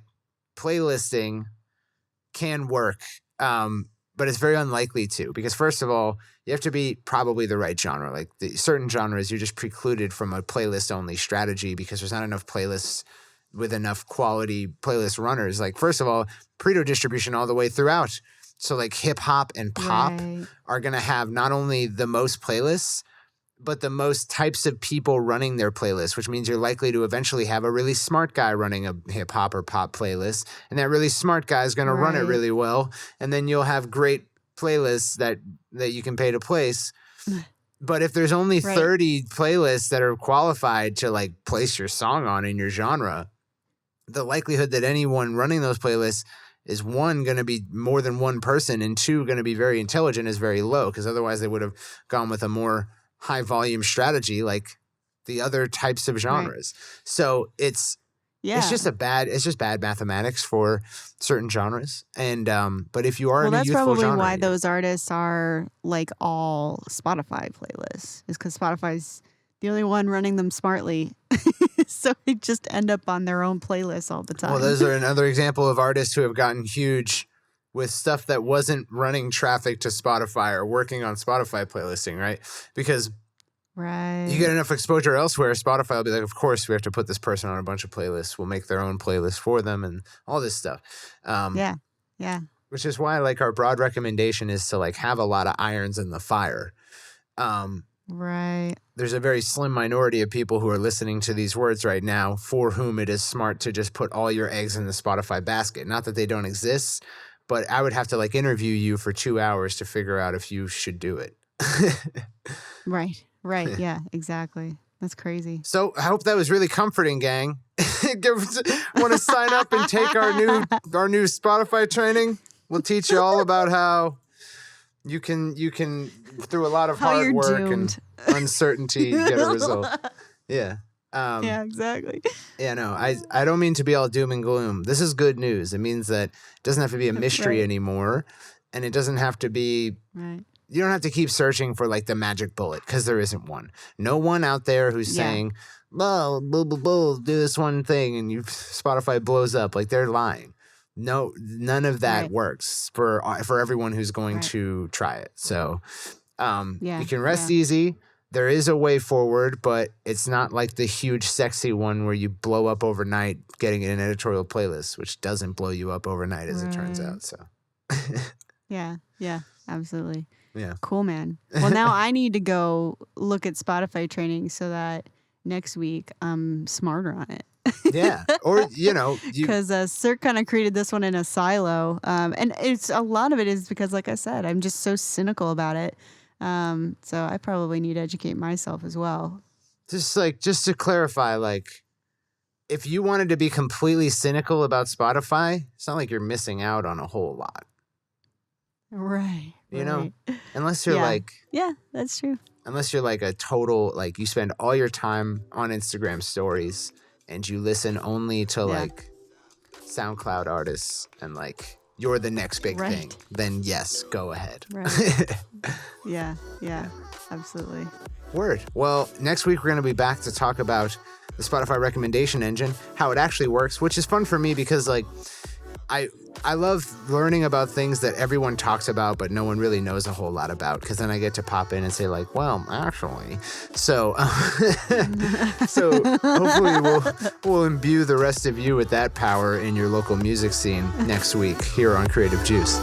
playlisting can work. But it's very unlikely to, because first of all, you have to be probably the right genre. Like certain genres, you're just precluded from a playlist only strategy because there's not enough playlists with enough quality playlist runners. Like first of all, Pareto distribution all the way throughout. So like hip hop and pop are going to have not only the most playlists, but the most types of people running their playlists, which means you're likely to eventually have a really smart guy running a hip hop or pop playlist. And that really smart guy is going to run it really well. And then you'll have great playlists that you can pay to place. But if there's only 30 playlists that are qualified to like place your song on in your genre, the likelihood that anyone running those playlists is one, going to be more than one person, and two, going to be very intelligent is very low, because otherwise they would have gone with a more high volume strategy like the other types of genres. So it's just bad mathematics for certain genres. And but if you are in a youthful that's probably genre, why those artists are like all Spotify playlists, is because Spotify's the only one running them smartly. So they just end up on their own playlists all the time. Well, those are another example of artists who have gotten huge with stuff that wasn't running traffic to Spotify or working on Spotify playlisting, right? Because you get enough exposure elsewhere, Spotify will be like, of course, we have to put this person on a bunch of playlists. We'll make their own playlist for them and all this stuff. Yeah. Which is why like our broad recommendation is to like have a lot of irons in the fire. There's a very slim minority of people who are listening to these words right now for whom it is smart to just put all your eggs in the Spotify basket. Not that they don't exist, but I would have to like interview you for 2 hours to figure out if you should do it. Right. Yeah, exactly. That's crazy. So I hope that was really comforting, gang. Want to sign up and take our new Spotify training? We'll teach you all about how you can through a lot of How hard you're work doomed. and uncertainty get a result. Yeah. Yeah, exactly. Yeah, no, I don't mean to be all doom and gloom. This is good news. It means that it doesn't have to be a mystery Right. anymore, and it doesn't have to be. Right. You don't have to keep searching for like the magic bullet because there isn't one. No one out there who's Yeah. saying, "Well, do this one thing," and Spotify blows up. Like they're lying. No, none of that Right. works for everyone who's going Right. to try it. So, Yeah, you can rest yeah. easy. There is a way forward, but it's not like the huge, sexy one where you blow up overnight getting an editorial playlist, which doesn't blow you up overnight, as it turns Right. out. So, Yeah, absolutely. yeah. Cool, man. Well, now I need to go look at Spotify training so that next week I'm smarter on it. Yeah. Or, you Because Cirque kind of created this one in a silo. And it's a lot of it is because, like I said, I'm just so cynical about it. So I probably need to educate myself as well. just to clarify, like, if you wanted to be completely cynical about Spotify, it's not like you're missing out on a whole lot. Right. You know? right. Unless you're Yeah. Yeah, that's true. like a total, like you spend all your time on Instagram stories and you listen only to like SoundCloud artists and like you're the next big Right. thing, then yes, go ahead. Right. Yeah, absolutely. Word. Well, next week we're going to be back to talk about the Spotify recommendation engine, how it actually works, which is fun for me because like I love learning about things that everyone talks about, but no one really knows a whole lot about. Because then I get to pop in and say, like, well, actually. So, so hopefully we'll imbue the rest of you with that power in your local music scene next week here on Creative Juice.